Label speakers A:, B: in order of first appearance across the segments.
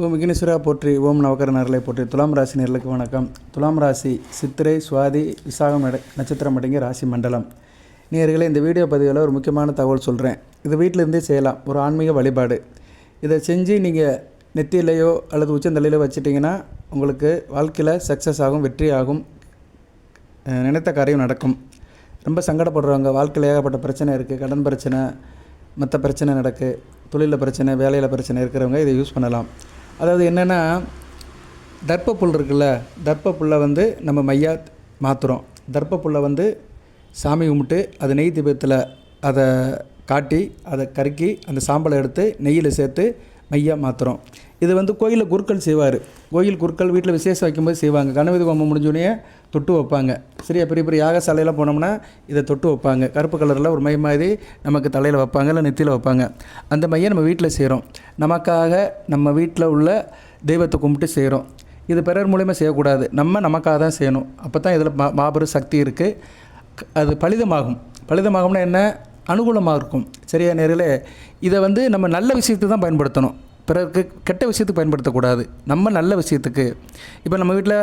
A: ஓம் விக்னேஸ்வரா போற்றி, ஓம் நவகரநர்களை போற்றி. துலாம் ராசி நேயர்களுக்கு வணக்கம். துலாம் ராசி சித்திரை, சுவாதி, விசாகம் நட்சத்திரம் அடங்கிய ராசி மண்டலம் நேயர்களே. இந்த வீடியோ பதிவில் ஒரு முக்கியமான தகவல் சொல்கிறேன். இது வீட்டில் இருந்தே செய்யலாம், ஒரு ஆன்மீக வழிபாடு. இதை செஞ்சு நீங்கள் நெத்தியிலையோ அல்லது உச்சந்தலையிலோ வச்சுட்டிங்கன்னா உங்களுக்கு வாழ்க்கையில் சக்ஸஸ் ஆகும், வெற்றி ஆகும், நினைத்த காரியம் நடக்கும். ரொம்ப சங்கடப்படுறவங்க, வாழ்க்கையில் ஏகப்பட்ட பிரச்சனை இருக்குது, கடன் பிரச்சனை, மற்ற பிரச்சனை நடக்கு, தொழிலில் பிரச்சனை, வேலையில் பிரச்சனை இருக்கிறவங்க இதை யூஸ் பண்ணலாம். அதாவது என்னென்னா, தர்ப்பப்புல் இருக்குல்ல, தர்ப்பப்புல்லை வந்து நம்ம மையா மாற்றுறோம். தர்ப்பப்புல்லை வந்து சாமி கும்பிட்டு அதை நெய் தீபத்தில் அதை காட்டி அதை கருக்கி அந்த சாம்பலை எடுத்து நெய்யில் சேர்த்து மையா மாற்றுறோம். இது வந்து கோயிலில் குருக்கள் செய்வார். கோயில் குருக்கள் வீட்டில் விசேஷம் வைக்கும்போது செய்வாங்க. கணபதி ஹோமம் முடிஞ்சோடனே தொட்டு வைப்பாங்க. சரியா, பெரிய பெரிய யாகசாலையில் போனோம்னா இதை தொட்டு வைப்பாங்க. கருப்பு கலரில் ஒரு மை மாதிரி நமக்கு தலையில் வைப்பாங்க, இல்லை நெத்தியில் வைப்பாங்க. அந்த மையை நம்ம வீட்டில் செய்கிறோம். நமக்காக நம்ம வீட்டில் உள்ள தெய்வத்தை கும்பிட்டு செய்கிறோம். இது பிறர் மூலிமா செய்யக்கூடாது, நமக்காக தான் செய்யணும். அப்போ தான் இதில் மாபெரும் சக்தி இருக்குது. அது பலிதமாகும்னா என்ன, அனுகூலமாக இருக்கும். சரியா நேரில் இதை வந்து நம்ம நல்ல விஷயத்துக்கு தான் பயன்படுத்தணும், பிறருக்கு கெட்ட விஷயத்துக்கு பயன்படுத்தக்கூடாது. நம்ம நல்ல விஷயத்துக்கு. இப்போ நம்ம வீட்டில்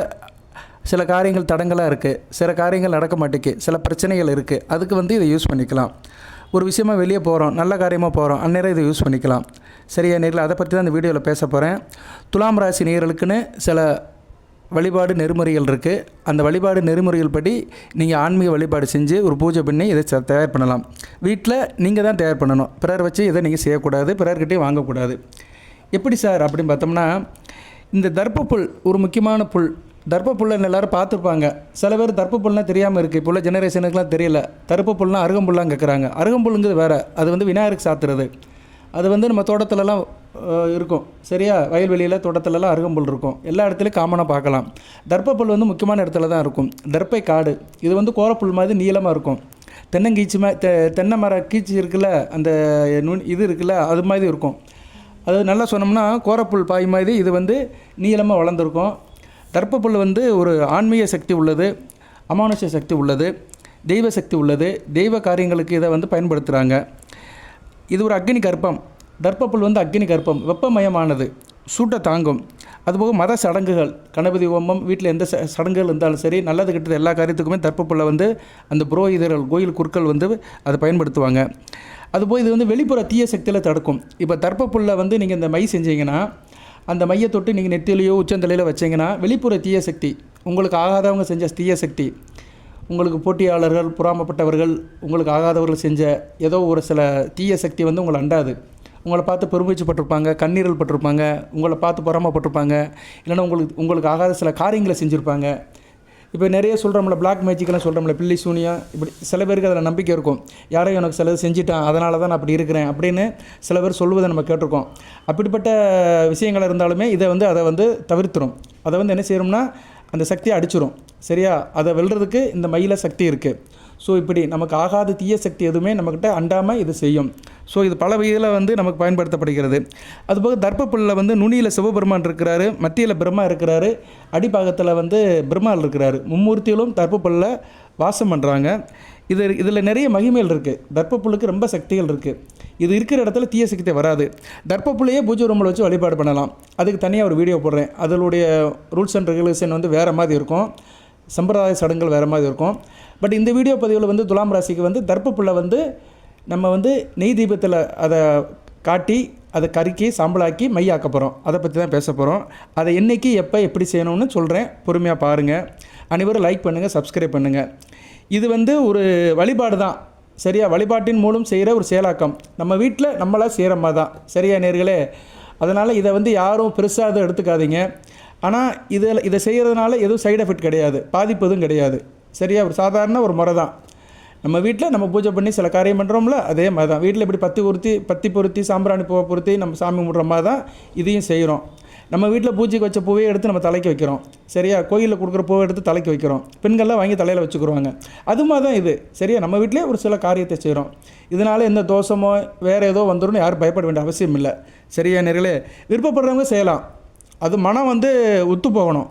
A: சில காரியங்கள் தடங்களாக இருக்குது, சில காரியங்கள் நடக்க மாட்டேங்குது, சில பிரச்சனைகள் இருக்குது. அதுக்கு வந்து இதை யூஸ் பண்ணிக்கலாம். ஒரு விஷயமாக வெளியே போகிறோம், நல்ல காரியமாக போகிறோம், அந்நேரம் இதை யூஸ் பண்ணிக்கலாம். சரியா நேரில் அதை பற்றி தான் இந்த வீடியோவில் பேச போகிறேன். துலாம் ராசி நேயர்களுக்குன்னு சில வழிபாடு நெறிமுறைகள் இருக்குது. அந்த வழிபாடு நெறிமுறைகள் படி நீங்கள் ஆன்மீக வழிபாடு செஞ்சு ஒரு பூஜை பண்ணி இதை தயார் பண்ணலாம். வீட்டில் நீங்கள் தான் தயார் பண்ணணும். பிறர் வச்சு இதை நீங்கள் செய்யக்கூடாது, பிறர்கிட்டையும் வாங்கக்கூடாது. எப்படி சார் அப்படின்னு பார்த்தோம்னா, இந்த தர்ப்பப்புல் ஒரு முக்கியமான புல். தர்ப்பப்புல்லை எல்லோரும் பார்த்துருப்பாங்க. சில பேர் தர்ப்பப்புல்னால் தெரியாமல் இருக்குது. இப்போ உள்ள ஜெனரேஷனுக்குலாம் தெரியல. தர்ப்பப்புல்னால் அருகம்புல்லாம் கேட்குறாங்க. அருகம்புல்லுங்கிறது வேறு, அது வந்து விநாயகருக்கு சாத்துறது. அது வந்து நம்ம தோட்டத்துலலாம் இருக்கும். சரியா, வயல்வெளியில் தோட்டத்துலலாம் அருகம்புல் இருக்கும். எல்லா இடத்துலையும் காமனாக பார்க்கலாம். தர்ப்பப்புல் வந்து முக்கியமான இடத்துல தான் இருக்கும். தர்ப்பை காடு, இது வந்து கோரப்புல் மாதிரி நீளமாக இருக்கும். தென்னங்கீச்சி தென்னை மர கீச்சி இருக்குல்ல, அந்த இது இருக்குல்ல, அது மாதிரி இருக்கும். அது நல்லா சொன்னோம்னா கோரப்புல் பாய் மாதிரி இது வந்து நீளமாக வளர்ந்துருக்கும். தர்ப்பப்புல் வந்து ஒரு ஆன்மீக சக்தி உள்ளது, அமானுஷ சக்தி உள்ளது, தெய்வ சக்தி உள்ளது. தெய்வ காரியங்களுக்கு இதை வந்து பயன்படுத்துகிறாங்க. இது ஒரு அக்னி கர்ப்பம். தர்ப்பப்புல் வந்து அக்னி கர்ப்பம், வெப்பமயமானது, சூட்டை தாங்கும். அதுபோக மத சடங்குகள், கணபதி ஹோமம், வீட்டில் எந்த சடங்குகள் இருந்தாலும் சரி, நல்லது கெட்டது எல்லா காரியத்துக்குமே தர்ப்பப்புல்லை வந்து அந்த புரோகிதர்கள், கோயில் குருக்கள் வந்து அதை பயன்படுத்துவாங்க. அதுபோல் இது வந்து வெளிப்புற தீய சக்தியில் தடுக்கும். இப்போ தர்ப்பப்புல்லை வந்து நீங்கள் இந்த மை செஞ்சீங்கன்னா, அந்த மையை தொட்டு நீங்கள் நெத்திலையோ உச்சந்தலையிலோ வச்சிங்கன்னா வெளிப்புற தீய சக்தி, உங்களுக்கு ஆகாதவங்க செஞ்ச தீய சக்தி, உங்களுக்கு போட்டியாளர்கள், பொறாமப்பட்டவர்கள், உங்களுக்கு ஆகாதவர்கள் செஞ்ச ஏதோ ஒரு சில தீய சக்தி வந்து உங்களை அண்டாது. உங்களை பார்த்து பெருமூச்சு பட்டிருப்பாங்க, கண்ணீரல் பட்டிருப்பாங்க, உங்களை பார்த்து பொறாமப்பட்டிருப்பாங்க, இல்லைன்னா உங்களுக்கு ஆகாத சில காரியங்களை செஞ்சுருப்பாங்க. இப்போ நிறைய சொல்கிறோம்ல, பிளாக் மேஜிக்கெல்லாம் சொல்கிறோம்ல, பில்லி சூனியம், இப்படி சில பேருக்கு அதில் நம்பிக்கை இருக்கும். யாரையும் எனக்கு சிலது செஞ்சுட்டான், அதனால தான் நான் அப்படி இருக்கிறேன் அப்படின்னு சில பேர் சொல்வதை நம்ம கேட்டிருக்கோம். அப்படிப்பட்ட விஷயங்கள் இருந்தாலுமே அதை வந்து தவிர்த்துரும். அதை வந்து என்ன செய்யணும்னா, அந்த சக்தியை அடிச்சிடும். சரியா, அதை வெல்றதுக்கு இந்த மயில சக்தி இருக்குது. ஸோ இப்படி நமக்கு ஆகாத தீய சக்தி எதுவுமே நம்மக்கிட்ட அண்டாமல் இது செய்யும். ஸோ இது பல வகையில் வந்து நமக்கு பயன்படுத்தப்படுகிறது. அதுபோக தர்ப்பப்புல்லில் வந்து நுனியில் சிவபெருமான் இருக்கிறாரு, மத்தியில் பிரம்மா இருக்கிறாரு, அடிப்பாகத்தில் வந்து பிரம்மாள் இருக்கிறாரு. மும்மூர்த்திகளும் தர்ப்பப்புல்லில் வாசம் பண்ணுறாங்க. இதில் நிறைய மகிமைகள் இருக்குது. தர்ப்பப்புல்லுக்கு ரொம்ப சக்திகள் இருக்குது. இது இருக்கிற இடத்துல தீய சக்தி வராது. தர்ப்பப்புல்லையே பூஜை ரூமில் வச்சு வழிபாடு பண்ணலாம். அதுக்கு தனியாக ஒரு வீடியோ போடுறேன். அதனுடைய ரூல்ஸ் அண்ட் ரெகுலேஷன் வந்து வேறு மாதிரி இருக்கும், சம்பிரதாய சடங்குகள் வேறு மாதிரி இருக்கும். பட் இந்த வீடியோ பதிவில் வந்து துலாம் ராசிக்கு வந்து தர்ப்பப்புல்லை வந்து நம்ம வந்து நெய் தீபத்தில் அதை காட்டி அதை கருக்கி சாம்பலாக்கி மையாக்க போகிறோம். அதை பற்றி தான் பேச போகிறோம். அதை என்றைக்கு எப்போ எப்படி செய்யணும்னு சொல்கிறேன், பொறுமையாக பாருங்கள். அனைவரும் லைக் பண்ணுங்கள், சப்ஸ்கிரைப் பண்ணுங்கள். இது வந்து ஒரு வழிபாடு தான். சரியா, வழிபாட்டின் மூலம் செய்கிற ஒரு செயலாக்கம். நம்ம வீட்டில் நம்மளாக செய்கிற மாதிரி தான். சரியா நேர்களே, அதனால் இதை வந்து யாரும் பெருசாக அதை எடுத்துக்காதீங்க. ஆனால் இதை செய்கிறதுனால எதுவும் சைடு எஃபெக்ட் கிடையாது, பாதிப்பு எதுவும் கிடையாது. சரியா, ஒரு சாதாரண ஒரு முறை தான். நம்ம வீட்டில் நம்ம பூஜை பண்ணி சில காரியம் பண்ணுறோம்ல, அதே மாதிரி தான். வீட்டில் இப்படி பத்தி பொருத்தி சாம்பிராணி பூவை பொருத்தி நம்ம சாமி கும்பிட்ற மாதிரி தான் இதையும் செய்கிறோம். நம்ம வீட்டில் பூஜைக்கு வச்ச பூவை எடுத்து நம்ம தலைக்கு வைக்கிறோம். சரியா, கோயிலில் கொடுக்குற பூவை எடுத்து தலைக்கு வைக்கிறோம். பெண்கள்லாம் வாங்கி தலையில் வச்சுக்கிடுவாங்க. அது மாதிரி தான் இது. சரியா, நம்ம வீட்டிலே ஒரு சில காரியத்தை செய்கிறோம். இதனால் எந்த தோஷமோ வேறு ஏதோ வந்துடும் யாரும் பயப்பட வேண்டிய அவசியம் இல்லை. சரியா நேர்களே, விருப்பப்படுறவங்க செய்யலாம். அது மனம் வந்து ஒத்து போகணும்.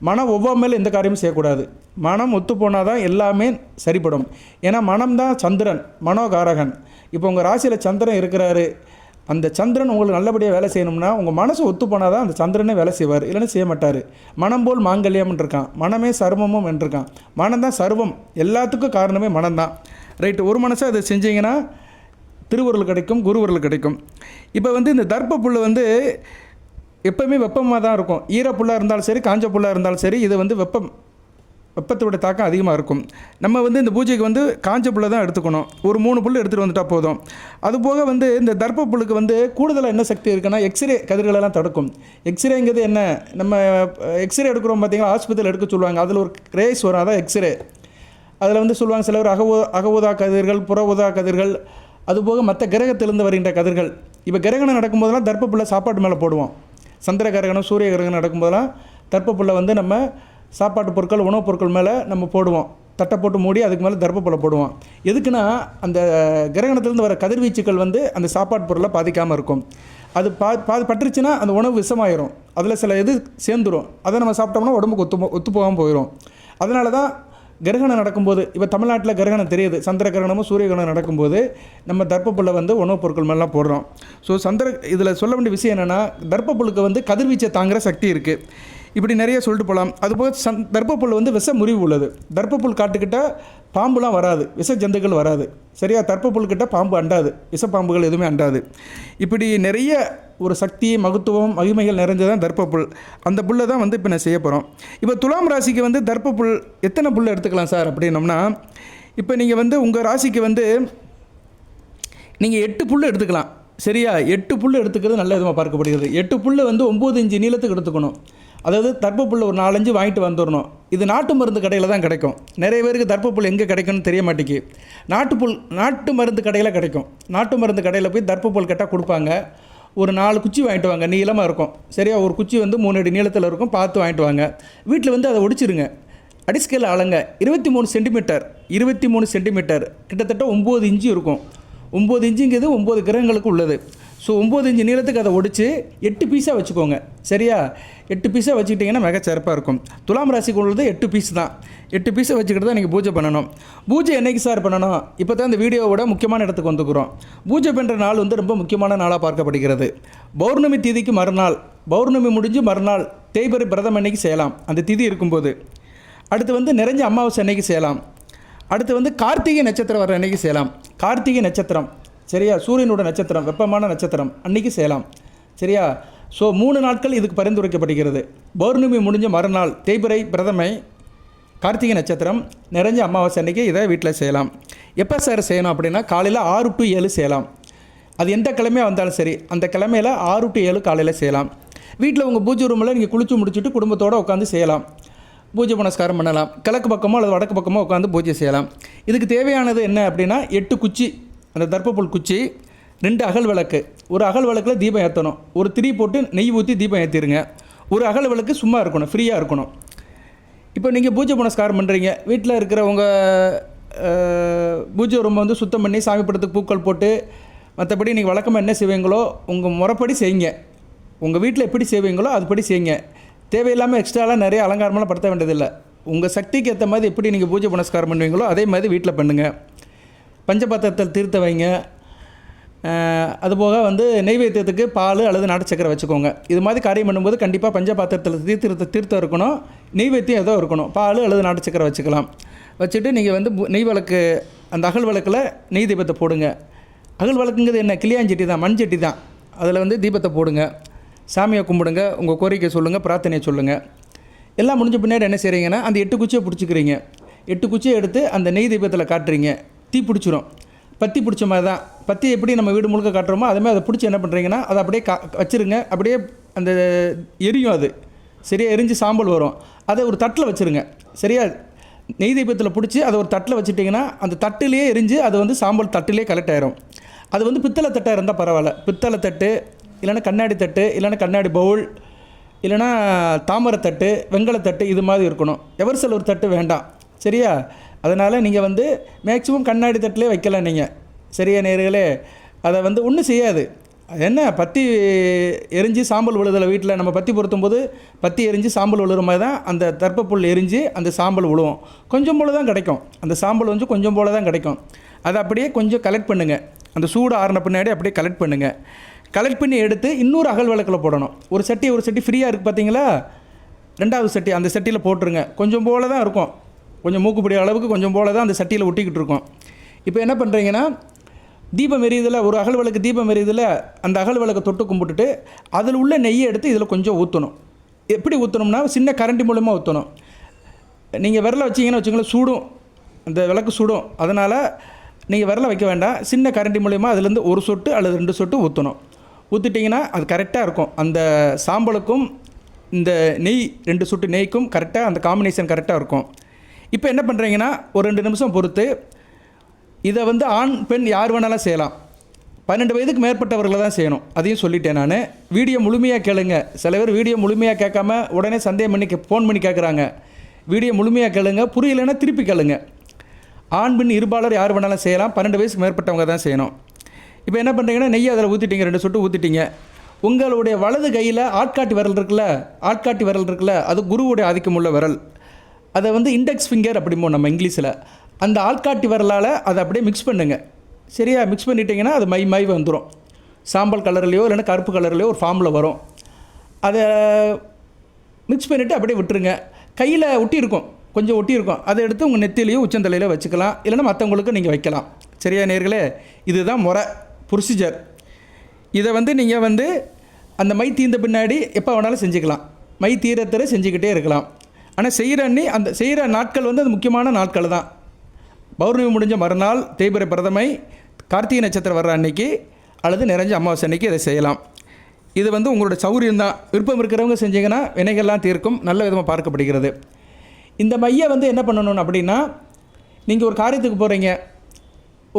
A: மனம் ஒவ்வொரு மேலே எந்த காரியமும் செய்யக்கூடாது. மனம் ஒத்து போனால் தான் எல்லாமே சரிப்படும். ஏன்னா மனம் தான் சந்திரன், மனோகாரகன். இப்போ உங்கள் ராசியில் சந்திரன் இருக்கிறாரு, அந்த சந்திரன் உங்களுக்கு நல்லபடியாக வேலை செய்யணும்னா உங்கள் மனசு ஒத்து போனால் தான் அந்த சந்திரனே வேலை செய்வார், இல்லைன்னா செய்ய மாட்டார். மனம் போல் மாங்கல்யம்னு இருக்கான், மனமே சர்வமும் என்றிருக்கான். மனம் தான் சர்வம், எல்லாத்துக்கும் காரணமே மனம்தான். ரைட்டு, ஒரு மனசை அதை செஞ்சீங்கன்னா திருவருள் கிடைக்கும், குருவருள் கிடைக்கும். இப்போ இந்த தர்ப்ப புல் எப்போவுமே வெப்பமாக தான் இருக்கும். ஈரப்புல்லாக இருந்தாலும் சரி, காஞ்ச புல்லாக இருந்தாலும் சரி, இது வெப்பத்தோட தாக்கம் அதிகமாக இருக்கும். நம்ம இந்த பூஜைக்கு காஞ்ச புல்லை தான் எடுத்துக்கணும். ஒரு 3 புல் எடுத்துகிட்டு வந்துட்டால் போதும். அதுபோக இந்த தர்ப்ப புல்லுக்கு கூடுதலாக என்ன சக்தி இருக்குன்னா, எக்ஸ்ரே கதிர்களெல்லாம் தடுக்கும். எக்ஸ்ரேங்கிறது என்ன, நம்ம எக்ஸ்ரே எடுக்கிறோம் பார்த்தீங்கன்னா, ஆஸ்பத்திரியில் எடுக்க சொல்லுவாங்க. அதில் ஒரு ரேஸ் வரும், அதான் எக்ஸ்ரே. அதில் சொல்லுவாங்க சிலர் அகஊதா கதிர்கள், புற ஊதா கதிர்கள், அதுபோக மற்ற கிரகத்திலிருந்து வருகின்ற கதிர்கள். இப்போ கிரகணம் நடக்கும்போதெல்லாம் தர்ப்ப புல்லை சாப்பாட்டு மேலே போடுவோம். சந்திர கிரகணம், சூரிய கிரகணம் நடக்கும்போதெல்லாம் தர்ப்ப புல்லை நம்ம சாப்பாட்டு பொருட்கள், உணவுப் பொருட்கள் மேலே நம்ம போடுவோம். தட்டை போட்டு மூடி அதுக்கு மேலே தர்ப்ப புல்லை போடுவோம். எதுக்குன்னா அந்த கிரகணத்துலேருந்து வர கதிர்வீச்சுக்கள் அந்த சாப்பாட்டு பொருளை பாதிக்காமல் இருக்கும். அது பட்டுருச்சுன்னா அந்த உணவு விஷமாயிரும், அதில் சில இது சேர்ந்துடும். அதை நம்ம சாப்பிட்டோம்னா உடம்புக்கு ஒத்து போகாமல் போயிடும். அதனால தான் கிரகணம் நடக்கும்போது, இப்போ தமிழ்நாட்டில் கிரகணம் தெரியுது, சந்திர கிரகணமும் சூரிய கிரகணம் நடக்கும்போது நம்ம தர்ப்ப புல்லை உணவுப் பொருட்கள் மேலாம் போடுறோம். ஸோ இதில் சொல்ல வேண்டிய விஷயம் என்னென்னா, தர்ப்ப புல்லுக்கு கதிர்வீச்சை தாங்குகிற சக்தி இருக்குது. இப்படி நிறைய சொல்லிட்டு போகலாம். அதுபோக தர்ப்ப புல் விஷ முறிவு உள்ளது. தர்ப்ப புல் காட்டுக்கிட்ட பாம்புலாம் வராது, விஷ ஜந்துக்கள் வராது. சரியா, தர்ப்ப புல்கிட்ட பாம்பு அண்டாது, விஷ பாம்புகள் எதுவுமே அண்டாது. இப்படி நிறைய ஒரு சக்தி, மகத்துவம், மகிமைகள் நிறைஞ்சதான் தர்ப்ப புல். அந்த புல்லை தான் இப்போ நான் செய்ய போகிறோம். இப்போ துலாம் ராசிக்கு தர்ப்ப புல் எத்தனை புல் எடுத்துக்கலாம் சார் அப்படின்னோம்னா, இப்போ நீங்கள் உங்கள் ராசிக்கு நீங்கள் 8 புல் எடுத்துக்கலாம். சரியா, 8 புல் எடுத்துக்கிறது நல்ல விதமாக பார்க்கப்படுகிறது. 8 புல் 9 இன்ச்சு நீளத்துக்கு எடுத்துக்கணும். அதாவது தர்ப்ப புல் ஒரு 4-5 வாங்கிட்டு வந்துடணும். இது நாட்டு மருந்து கடையில் தான் கிடைக்கும். நிறைய பேருக்கு தர்ப்ப புல் எங்கே கிடைக்கும்னு தெரிய மாட்டேங்கி. நாட்டு மருந்து கடையில் கிடைக்கும். நாட்டு மருந்து கடையில் போய் தர்ப்ப புல் கேட்டால் கொடுப்பாங்க. ஒரு 4 குச்சி வாங்கிட்டு வாங்க, நீளமாக இருக்கும். சரியா, ஒரு குச்சி 3 அடி நீளத்தில் இருக்கும், பார்த்து வாங்கிட்டு வாங்க. வீட்டில் அதை ஒடிச்சிருங்க. அடிஸ்கேல் அளங்க, 23 சென்டிமீட்டர், 23 சென்டிமீட்டர், கிட்டத்தட்ட 9 இன்ச்சு இருக்கும். 9 இன்ச்சுங்கிறது 9 கிரகங்களுக்கு உள்ளது. ஸோ 9 இன்ச்சு நீளத்துக்கு அதை ஒடிச்சு 8 பீஸாக வச்சுக்கோங்க. சரியா, 8 பீஸாக வச்சுக்கிட்டிங்கன்னா மிக சிறப்பாக இருக்கும். துலாம் ராசிக்கு உள்ளது 8 பீஸ் தான். 8 பீஸை வச்சுக்கிட்டு தான் நீங்கள் பூஜை பண்ணணும். பூஜை என்றைக்கு சார் பண்ணணும்? இப்போ தான் இந்த வீடியோவோட முக்கியமான இடத்துக்கு வந்துக்கிறோம். பூஜை பண்ணுற நாள் ரொம்ப முக்கியமான நாளாக பார்க்கப்படுகிறது. பௌர்ணமி திதிக்கு மறுநாள், பௌர்ணமி முடிஞ்சு மறுநாள் தேய்பிறை பிரதம அன்னைக்கு செய்யலாம், அந்த திதி இருக்கும்போது. அடுத்து நிறைஞ்ச அமாவாசை அன்னைக்கு செய்யலாம். அடுத்து கார்த்திகை நட்சத்திரம் வர அன்னைக்கு செய்யலாம். கார்த்திகை நட்சத்திரம், சரியா, சூரியனோட நட்சத்திரம், வெப்பமான நட்சத்திரம், அன்றைக்கி செய்யலாம். சரியா, ஸோ 3 நாட்கள் இதுக்கு பரிந்துரைக்கப்படுகிறது. பௌர்ணமி முடிஞ்ச மறுநாள் தேய்பிறை பிரதமை, கார்த்திகை நட்சத்திரம், நிறைஞ்ச அமாவாசை அன்றைக்கி இதை வீட்டில் செய்யலாம். எப்போ சார் செய்யணும் அப்படின்னா, காலையில் 6 to 7 செய்யலாம். அது எந்த கிழமையாக வந்தாலும் சரி, அந்த கிழமையில் 6 to 7 காலையில் செய்யலாம். வீட்டில் உங்கள் பூஜை ரூமில் நீங்கள் குளித்து முடிச்சுட்டு குடும்பத்தோடு உட்காந்து செய்யலாம். பூஜை புனஸ்காரம் பண்ணலாம். கிழக்கு பக்கமோ அல்லது வடக்கு பக்கமோ உட்காந்து பூஜை செய்யலாம். இதுக்கு தேவையானது என்ன அப்படின்னா, 8 குச்சி, அந்த தர்ப்பப்புல் குச்சி, 2 அகல் விளக்கு. ஒரு அகல் விளக்கில் தீபம் ஏற்றணும். ஒரு திரி போட்டு நெய் ஊற்றி தீபம் ஏற்றிடுங்க. ஒரு அகல் விளக்கு சும்மா இருக்கணும், ஃப்ரீயாக இருக்கணும். இப்போ நீங்கள் பூஜை புனஸ்காரம் பண்ணுறீங்க, வீட்டில் இருக்கிற உங்கள் பூஜை ரூமை சுத்தம் பண்ணி சாமி படத்துக்கு பூக்கள் போட்டு, மற்றபடி நீங்கள் வழக்கமாக என்ன செய்வீங்களோ உங்கள் முறைப்படி செய்யுங்க. உங்கள் வீட்டில் எப்படி செய்வீங்களோ அதுபடி செய்யுங்க. தேவையில்லாமல் எக்ஸ்ட்ராலாம் நிறைய அலங்காரமெல்லாம் படுத்த வேண்டியதில்லை. உங்கள் சக்திக்கு ஏற்ற மாதிரி எப்படி நீங்கள் பூஜை புனஸ்காரம் பண்ணுவீங்களோ அதே மாதிரி வீட்டில் பண்ணுங்கள். பஞ்சபாத்திரத்தில் தீர்த்த வைங்க. அதுபோக நெய்வேத்தியத்துக்கு பால் அல்லது நாட்டு சக்கரை வச்சுக்கோங்க. இது மாதிரி காரியம் பண்ணும்போது கண்டிப்பாக பஞ்சபாத்திரத்தில் தீர்த்தம் இருக்கணும், நெய்வேத்தியம் ஏதோ இருக்கணும். பால் அல்லது நாட்டு சக்கரை வச்சுக்கலாம். வச்சுட்டு நீங்கள் நெய் விளக்கு, அந்த அகல் விளக்கில் நெய் தீபத்தை போடுங்க. அகல் விளக்குங்கிறது என்ன, கிளியாஞ்சட்டி தான், மண் சட்டி தான். அதில் தீபத்தை போடுங்க, சாமியை கும்பிடுங்க, உங்கள் கோரிக்கை சொல்லுங்கள், பிரார்த்தனையை சொல்லுங்கள். எல்லாம் முடிஞ்ச பின்னாடி என்ன செய்கிறீங்கன்னா, அந்த 8 குச்சியை பிடிச்சிக்கிறீங்க. 8 குச்சியை எடுத்து அந்த நெய் தீபத்தில் காட்டுறீங்க. தீ பிடிச்சிரும். பத்தி பிடிச்ச மாதிரி தான். பத்தி எப்படி நம்ம வீடு முழுக்க காட்டுறோமோ அதுமாதிரி அதை பிடிச்சி என்ன பண்ணுறீங்கன்னா, அதை அப்படியே வச்சுருங்க. அப்படியே அந்த எரியும். அது சரியாக எரிஞ்சு சாம்பல் வரும். அதை ஒரு தட்டில் வச்சுருங்க. சரியா, நெய் தீபத்தில் பிடிச்சி அதை ஒரு தட்டில் வச்சுட்டிங்கன்னா அந்த தட்டிலேயே எரிஞ்சு அது சாம்பல் தட்டிலே கலெக்ட் ஆயிரும். அது பித்தளை தட்டாக இருந்தால் பரவாயில்ல. பித்தளை தட்டு, இல்லைன்னா கண்ணாடி தட்டு, இல்லைன்னா கண்ணாடி பவுல், இல்லைன்னா தாமரைத்தட்டு, வெங்கலத்தட்டு, இது மாதிரி இருக்கணும். எவர் ஒரு தட்டு வேண்டாம். சரியா, அதனால் நீங்கள் மேக்ஸிமம் கண்ணாடி தட்டிலே வைக்கலாம் நீங்கள். சரியா நேர்களே, அதை ஒன்றும் செய்யாது. என்ன, பத்தி எரிஞ்சு சாம்பல் விழுதலை வீட்டில் நம்ம பத்தி பொருத்தும் போது பத்தி எரிஞ்சு சாம்பல் விழுகிற மாதிரி தான் அந்த தர்ப்பப்புல் எரிஞ்சு அந்த சாம்பல் விழுவோம். கொஞ்சம் போல் தான் கிடைக்கும். அந்த சாம்பல் கொஞ்சம் போல் தான் கிடைக்கும். அதை அப்படியே கொஞ்சம் கலெக்ட் பண்ணுங்கள். அந்த சூடு ஆறின பின்னாடி அப்படியே கலெக்ட் பண்ணுங்கள். கலெக்ட் பண்ணி எடுத்து இன்னொரு அகல் விளக்கில் போடணும். ஒரு சட்டி ஃப்ரீயாக இருக்குது பார்த்தீங்களா, 2வது சட்டி அந்த சட்டியில் போட்டுருங்க. கொஞ்சம் போல தான் இருக்கும், கொஞ்சம் மூக்குப்பிடி அளவுக்கு கொஞ்சம் போல தான் அந்த சட்டியில் ஒட்டிக்கிட்டு இருக்கும். இப்போ என்ன பண்ணுறீங்கன்னா, தீபம் எரியுதில், ஒரு அகல் விளக்கு தீபம் எரியுதில், அந்த அகல் விளக்கை தொட்டு கும்பிட்டுட்டு அதில் உள்ள நெய்யை எடுத்து இதில் கொஞ்சம் ஊற்றணும். எப்படி ஊற்றணும்னா, சின்ன கரண்டி மூலமாக ஊற்றணும். நீங்கள் விரலை வச்சிங்கன்னா வச்சுங்களேன், சூடும், அந்த விளக்கு சூடும். அதனால் நீங்கள் விரலை வைக்க வேண்டாம், சின்ன கரண்டி மூலயமா அதுலேருந்து ஒரு சொட்டு அல்லது 2 சொட்டு ஊற்றணும். ஊற்றிட்டிங்கன்னா அது கரெக்டாக இருக்கும். அந்த சாம்பலுக்கும் இந்த நெய் 2 சொட்டு நெய்க்கும் கரெக்டாக அந்த காம்பினேஷன் கரெக்டாக இருக்கும். இப்போ என்ன பண்ணுறீங்கன்னா, ஒரு 2 நிமிஷம் பொறுத்து இதை வந்து ஆண் பெண் யார் வேணாலும் செய்யலாம். 12 வயதுக்கு மேற்பட்டவர்களை தான் செய்யணும். அதையும் சொல்லிட்டேன் நான். வீடியோ முழுமையாக கேளுங்க. சில பேர் வீடியோ முழுமையாக கேட்காம உடனே சந்தேகம் பண்ணி ஃபோன் பண்ணி கேட்குறாங்க. வீடியோ முழுமையாக கேளுங்க, புரியலைன்னா திருப்பி கேளுங்க. ஆண் பெண் இருபாலர் யார் வேணாலும் செய்யலாம், 12 வயசுக்கு மேற்பட்டவங்க தான் செய்யணும். இப்போ என்ன பண்ணுறீங்கன்னா, நெய்யை அதில் ஊற்றிட்டீங்க, 2 சொட்டு ஊற்றிட்டீங்க. உங்களுடைய வலது கையில் ஆட்காட்டி விரல் இருக்குல்ல, அது குருவுடைய ஆதிக்கம் உள்ள விரல். அதை வந்து இண்டெக்ஸ் ஃபிங்கர் அப்படிமோ நம்ம இங்கிலீஷில். அந்த ஆள்காட்டி விரலால் அதை அப்படியே மிக்ஸ் பண்ணுங்கள். சரியா? மிக்ஸ் பண்ணிட்டீங்கன்னா அது மை வந்துடும். சாம்பல் கலர்லையோ இல்லைன்னா கருப்பு கலர்லையோ ஒரு ஃபார்மில் வரும். அதை மிக்ஸ் பண்ணிவிட்டு அப்படியே விட்டுருங்க. கையில் ஒட்டியிருக்கும், கொஞ்சம் ஒட்டியிருக்கும், அதை எடுத்து உங்கள் நெத்திலையோ உச்சந்தலையில வச்சுக்கலாம், இல்லைன்னா மற்றவங்களுக்கு நீங்கள் வைக்கலாம். சரியா நேர்களே? இதுதான் முறை, ப்ரொசீஜர். இதை வந்து நீங்கள் வந்து அந்த மை தீர்ந்த பின்னாடி எப்போ வேணாலும் செஞ்சுக்கலாம். மை தீரத்தரை செஞ்சுக்கிட்டே இருக்கலாம். ஆனால் செய்கிற நாட்கள் வந்து அது முக்கியமான நாட்கள் தான். பௌர்ணமி முடிஞ்ச மறுநாள், தேய்பிறை பிரதமை, கார்த்திகை நட்சத்திரம் வர்ற அன்னைக்கு அல்லது நிறைஞ்ச அமாவாசை அன்னைக்கு இதை செய்யலாம். இது வந்து உங்களோட சௌரியம் தான். விருப்பம் இருக்கிறவங்க செஞ்சிங்கன்னா வினைகள்லாம் தீர்க்கும், நல்ல விதமாக பார்க்கப்படுகிறது. இந்த மையை வந்து என்ன பண்ணணும் அப்படின்னா, நீங்கள் ஒரு காரியத்துக்கு போகிறீங்க,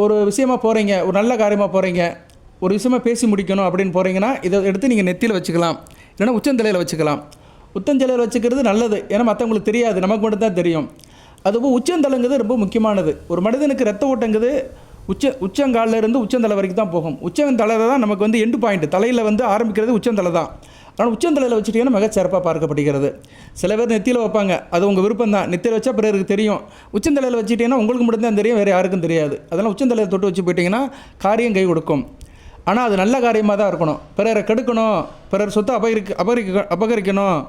A: ஒரு விஷயமாக போகிறீங்க, ஒரு நல்ல காரியமாக போகிறீங்க, ஒரு விஷயமாக பேசி முடிக்கணும் அப்படின்னு போகிறீங்கன்னா இதை எடுத்து நீங்கள் நெத்தியில் வச்சுக்கலாம், இல்லைன்னா உச்சந்தலையில் வச்சுக்கலாம். உச்சந்தலையில் வச்சுக்கிறது நல்லது, ஏன்னா மற்றவங்களுக்கு தெரியாது, நமக்கு மட்டும் தான் தெரியும். அதுவும் உச்சந்தலைங்கிறது ரொம்ப முக்கியமானது. ஒரு மனிதனுக்கு ரத்த ஓட்டங்குது உச்சங்காலில் இருந்து உச்சந்தலை வரைக்கும் தான் போகும். உச்சந்தலை தான் நமக்கு வந்து எண்டு பாயிண்ட். தலையில் வந்து ஆரம்பிக்கிறது உச்சந்தலை தான். ஆனால் உச்சந்தலையில் வச்சுட்டிங்கன்னா மிகச்சிறப்பாக பார்க்கப்படுகிறது. சில பேர் நெத்தியில் வைப்பாங்க, அது உங்கள் விருப்பம் தான். நெத்தியில் வச்சா பிறருக்கு தெரியும். உச்சந்தலையில் வச்சுட்டிங்கன்னா உங்களுக்கு மட்டும்தான் தெரியும், வேறு யாருக்கும் தெரியாது. அதனால் உச்சந்தலையில் தொட்டு வச்சு போயிட்டிங்கன்னா காரியம் கை கொடுக்கும். ஆனால் அது நல்ல காரியமாக தான் இருக்கணும். பிறரை கெடுக்கணும், பிறர் சொத்தை அபகரிக்கணும்,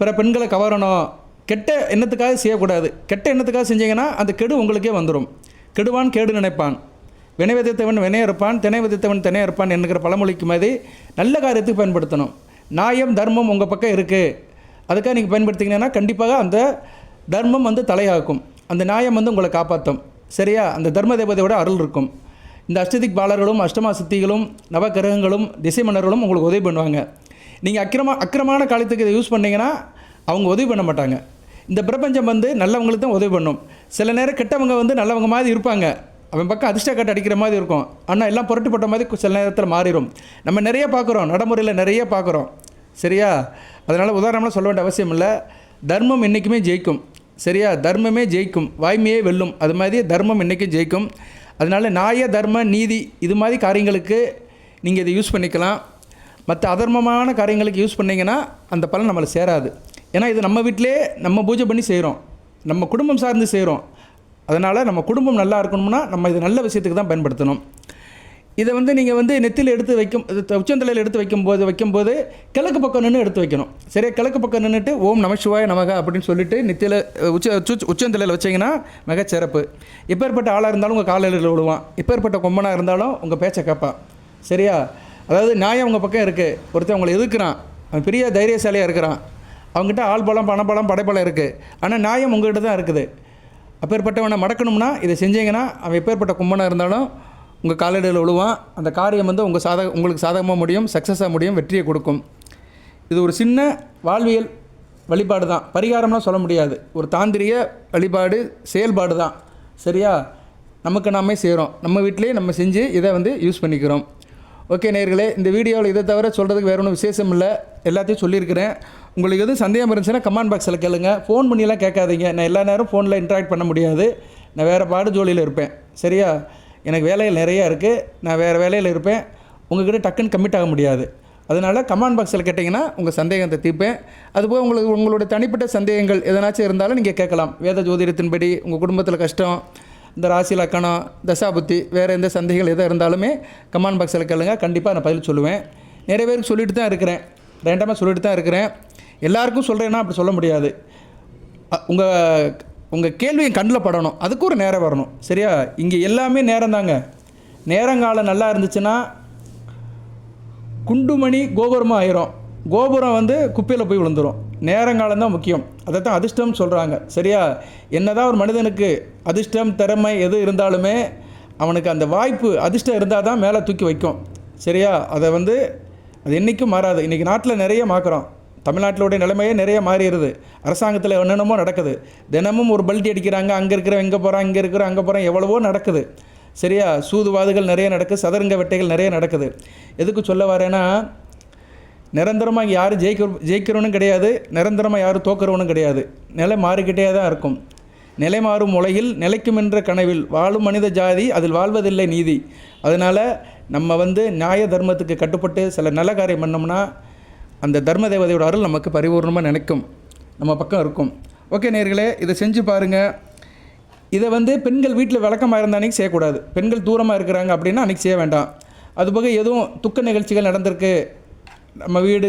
A: பிற பெண்களை கவரணும், கெட்ட எண்ணத்துக்காக செய்யக்கூடாது. கெட்ட எண்ணத்துக்காக செஞ்சீங்கன்னா அந்த கெடு உங்களுக்கே வந்துடும். கெடுவான் கேடு நினைப்பான், வினை விதைத்தவன் வினைய இருப்பான், தினை விதைத்தவன் தினைய இருப்பான் என்கிற பழமொழிக்கு மாதிரி நல்ல காரியத்துக்கு பயன்படுத்தணும். நியாயம் தர்மம் உங்கள் பக்கம் இருக்குது, அதுக்காக நீங்கள் பயன்படுத்திங்கன்னா கண்டிப்பாக அந்த தர்மம் வந்து தலையாக்கும், அந்த நியாயம் வந்து உங்களை காப்பாற்றும். சரியா? அந்த தர்ம தேவதையோட அருள் இருக்கும். இந்த அஷ்டதிக் பாலர்களும் அஷ்டமா சித்திகளும் நவகிரகங்களும் திசை மன்னர்களும் உங்களுக்கு உதவி பண்ணுவாங்க. நீங்கள் அக்கிரமான காலத்துக்கு இதை யூஸ் பண்ணிங்கன்னா அவங்க உதவி பண்ண மாட்டாங்க. இந்த பிரபஞ்சம் வந்து நல்லவங்களுக்கு தான் உதவி பண்ணும். சில நேரம் கெட்டவங்க வந்து நல்லவங்க மாதிரி இருப்பாங்க, அவன் பக்கம் அதிர்ஷ்ட கட்டு அடிக்கிற மாதிரி இருக்கும். ஆனால் எல்லாம் புரட்டுப்பட்ட மாதிரி சில நேரத்தில் மாறிடும். நம்ம நிறைய பார்க்குறோம், நடைமுறையில் நிறைய பார்க்குறோம். சரியா? அதனால் உதாரணமாக சொல்ல வேண்டிய அவசியம் இல்லை. தர்மம் என்றைக்குமே ஜெயிக்கும். சரியா? தர்மமே ஜெயிக்கும், வாய்மையே வெல்லும். அது மாதிரி தர்மம் என்றைக்கும் ஜெயிக்கும். அதனால் நியாய தர்ம நீதி இது மாதிரி காரியங்களுக்கு நீங்கள் இதை யூஸ் பண்ணிக்கலாம். மற்ற அதர்மமான காரியங்களுக்கு யூஸ் பண்ணிங்கன்னா அந்த பலன் நம்மளை சேராது. ஏன்னா இது நம்ம வீட்டிலே நம்ம பூஜை பண்ணி செய்கிறோம், நம்ம குடும்பம் சார்ந்து செய்கிறோம். அதனால் நம்ம குடும்பம் நல்லா இருக்கணும்னா நம்ம இது நல்ல விஷயத்துக்கு தான் பயன்படுத்தணும். இதை வந்து நீங்கள் வந்து நெத்தியில் எடுத்து உச்சந்தலையில் எடுத்து வைக்கும்போது கிழக்கு பக்கம் நின்று எடுத்து வைக்கணும். சரியா? கிழக்கு பக்கம் நின்றுட்டு ஓம் நமசிவாய நமக அப்படின்னு சொல்லிட்டு நெத்தியில் உச்சந்தலையில் வச்சிங்கன்னா மிகச்சிறப்பு. எப்பேற்பட்ட ஆளாக இருந்தாலும் உங்கள் காலையில் விழுவான், எப்பேற்பட்ட கொம்பனாக இருந்தாலும் உங்கள் பேச்சை கேட்பான். சரியா? அதாவது நியாயம் உங்கள் பக்கம் இருக்குது. ஒருத்தன் உங்களை எதுக்குறான், அவன் பெரிய தைரியசாலியாக இருக்கிறான், அவங்ககிட்ட ஆள் பலம் பணபலம் படைப்பலம் இருக்குது, ஆனால் நியாயம் உங்கள்கிட்ட தான் இருக்குது. அப்பேற்பட்டவனை மடக்கணும்னா இதை செஞ்சீங்கன்னா அவன் எப்பேற்பட்ட கும்பனாக இருந்தாலும் உங்கள் காலடியில் விழுவான். அந்த காரியம் வந்து உங்களுக்கு சாதகமாக முடியும், சக்ஸஸாக முடியும், வெற்றியை கொடுக்கும். இது ஒரு சின்ன வாழ்வியல் வழிபாடு தான், பரிகாரம்லாம் சொல்ல முடியாது. ஒரு தாந்திரிய வழிபாடு செயல்பாடு தான். சரியா? நமக்கு நாமே செய்கிறோம், நம்ம வீட்டிலேயே நம்ம செஞ்சு இதை வந்து யூஸ் பண்ணிக்கிறோம். ஓகே நேயர்களே, இந்த வீடியோவில் இதை தவிர சொல்கிறதுக்கு வேறு ஒன்றும் விசேஷம் இல்லை, எல்லாத்தையும் சொல்லியிருக்கிறேன். உங்களுக்கு எதுவும் சந்தேகம் இருந்துச்சுன்னா கமெண்ட் பாக்ஸில் கேளுங்க. ஃபோன் பண்ணியெல்லாம் கேட்காதீங்க, நான் எல்லா நேரம் ஃபோனில் இன்ட்ராக்ட் பண்ண முடியாது. நான் வேறு பாடு ஜோலியில் இருப்பேன். சரியா? எனக்கு வேலைகள் நிறையா இருக்குது, நான் வேறு வேலையில் இருப்பேன், உங்கள்கிட்ட டக்குன்னு கமிட் ஆக முடியாது. அதனால் கமெண்ட் பாக்ஸில் கேட்டிங்கன்னா உங்கள் சந்தேகத்தை தீர்ப்பேன். அதுபோல் உங்களோட தனிப்பட்ட சந்தேகங்கள் எதனாச்சும் இருந்தாலும் நீங்கள் கேட்கலாம். வேத ஜோதிடத்தின்படி உங்கள் குடும்பத்தில் கஷ்டம் இந்த ராசி லக்கணம் தசாபுத்தி வேறு எந்த சந்தேகங்கள் எதாக இருந்தாலுமே கமெண்ட் பாக்ஸில் கேளுங்க, கண்டிப்பாக நான் பதில் சொல்லுவேன். நிறைய பேருக்கு சொல்லிட்டு தான் இருக்கிறேன், ரேண்டமாக சொல்லிட்டு தான் இருக்கிறேன். எல்லாருக்கும் சொல்கிறேன்னா அப்படி சொல்ல முடியாது. உங்கள் கேள்வி என் கண்ணில் படணும், அதுக்கு ஒரு நேரம் வரணும். சரியா? இங்கே எல்லாமே நேரம் தாங்க. நேரங்காலம் நல்லா இருந்துச்சுன்னா குண்டுமணி கோபுரமாக ஆயிரும், கோபுரம் வந்து குப்பையில் போய் விழுந்துடும். நேரங்காலம் தான் முக்கியம். அதை தான் அதிர்ஷ்டம் சொல்கிறாங்க. சரியா? என்னதான் ஒரு மனிதனுக்கு அதிர்ஷ்டம் திறமை எது இருந்தாலுமே அவனுக்கு அந்த வாய்ப்பு அதிர்ஷ்டம் இருந்தால் தான் மேலே தூக்கி வைக்கும். சரியா? அதை வந்து அது என்றைக்கும் மாறாது. இன்றைக்கி நாட்டில் நிறைய மாக்குறோம். தமிழ்நாட்டிலுடைய நிலைமையே நிறைய மாறிடுது. அரசாங்கத்தில் என்னென்னமோ நடக்குது. தினமும் ஒரு பல்ட்டி அடிக்கிறாங்க, அங்கே இருக்கிறவன் இங்கே போகிறான், இங்கே இருக்கிற அங்கே போகிறான், எவ்வளவோ நடக்குது. சரியா? சூதுவாதுகள் நிறைய நடக்குது, சதுரங்க வெட்டைகள் நிறைய நடக்குது. எதுக்கு சொல்ல வரேன்னா, நிரந்தரமாக இங்கே யாரும் ஜெயிக்கிறவனும் கிடையாது, நிரந்தரமாக யாரும் தோக்கிறவனும் கிடையாது. நிலை மாறிக்கிட்டே தான் இருக்கும். நிலை மாறும் உலகில் நிலைக்கும் என்ற கனவில் வாழும் மனித ஜாதி அதில் வாழ்வதில்லை நீதி. அதனால் நம்ம வந்து நியாய தர்மத்துக்கு கட்டுப்பட்டு சில நல்ல காரியம் பண்ணோம்னா அந்த தர்ம தேவதையோட அருள் நமக்கு பரிபூர்ணமாக நினைக்கும், நம்ம பக்கம் இருக்கும். ஓகே நேயர்களே, இதை செஞ்சு பாருங்கள். இதை வந்து பெண்கள் வீட்டில் விளக்கமாக இருந்தால் அன்றைக்கி செய்யக்கூடாது. பெண்கள் தூரமாக இருக்கிறாங்க அப்படின்னா அன்றைக்கி செய்ய வேண்டாம். அதுபோக எதுவும் துக்க நிகழ்ச்சிகள் நடந்திருக்கு, நம்ம வீடு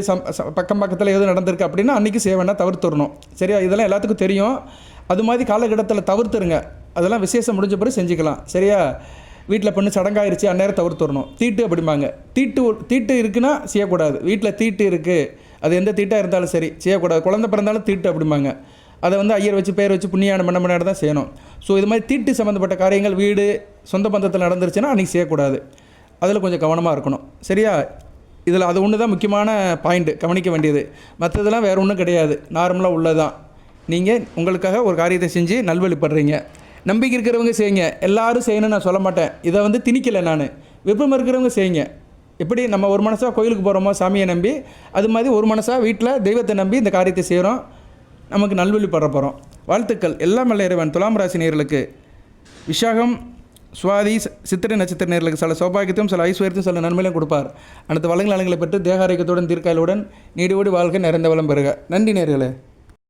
A: பக்கம் பக்கத்தில் எதுவும் நடந்திருக்கு அப்படின்னா அன்றைக்கி செய்ய வேண்டாம், தவிர்த்துடணும். சரியா? இதெல்லாம் எல்லாத்துக்கும் தெரியும். அது மாதிரி காலகட்டத்தில் தவிர்த்துருங்க. அதெல்லாம் விசேஷம் முடிஞ்ச பிறகு செஞ்சுக்கலாம். சரியா? வீட்டில் பொண்ணு சடங்காயிருச்சு, அந்நேரம் தவிர்த்துடணும். தீட்டு அப்படிம்பாங்க. தீட்டு இருக்குன்னா செய்யக்கூடாது. வீட்டில் தீட்டு இருக்குது, அது எந்த தீட்டாக இருந்தாலும் சரி செய்யக்கூடாது. குழந்தை பிறந்தாலும் தீட்டு அப்படிம்பாங்க. அதை வந்து ஐயர் வச்சு பேர் வச்சு புண்ணியான மண்ண தான் செய்யணும். ஸோ இது மாதிரி தீட்டு சம்மந்தப்பட்ட காரியங்கள் வீடு சொந்த பந்தத்தில் நடந்துருச்சுன்னா அன்றைக்கி செய்யக்கூடாது. அதில் கொஞ்சம் கவனமாக இருக்கணும். சரியா? இதில் அது ஒன்று தான் முக்கியமான பாயிண்ட்டு கவனிக்க வேண்டியது. மற்றதெல்லாம் வேறு ஒன்றும் கிடையாது, நார்மலாக உள்ளதான். நீங்கள் உங்களுக்காக ஒரு காரியத்தை செஞ்சு நல்வழிப்படுறீங்க. நம்பிக்கை இருக்கிறவங்க செய்யுங்க, எல்லோரும் செய்யணும்னு நான் சொல்ல மாட்டேன். இதை வந்து திணிக்கலை நான். விருப்பம் இருக்கிறவங்க செய்யுங்க. எப்படி நம்ம ஒரு மனசாக கோயிலுக்கு போகிறோமோ சாமியை நம்பி, அது மாதிரி ஒரு மனசாக வீட்டில் தெய்வத்தை நம்பி இந்த காரியத்தை செய்கிறோம், நமக்கு நல்வழிப்பட போகிறோம். வாழ்த்துக்கள். எல்லாம் வல்ல இறைவன் துலாம் ராசி நேயர்களுக்கு விசாகம் சுவாதி சித்திரை நட்சத்திர நேயர்களுக்கு சில சௌபாகியத்தையும் சில ஐஸ்வர்யத்தையும் சில நன்மையிலும் கொடுப்பார். அடுத்த வளங்கள் நலங்களை பெற்று தேக ஆரோக்கியத்துடன் தீர்க்காயலுடன் நீடியோடி வாழ்க்கை நிறைந்த வளம் பெறுக. நன்றி நேயர்களே.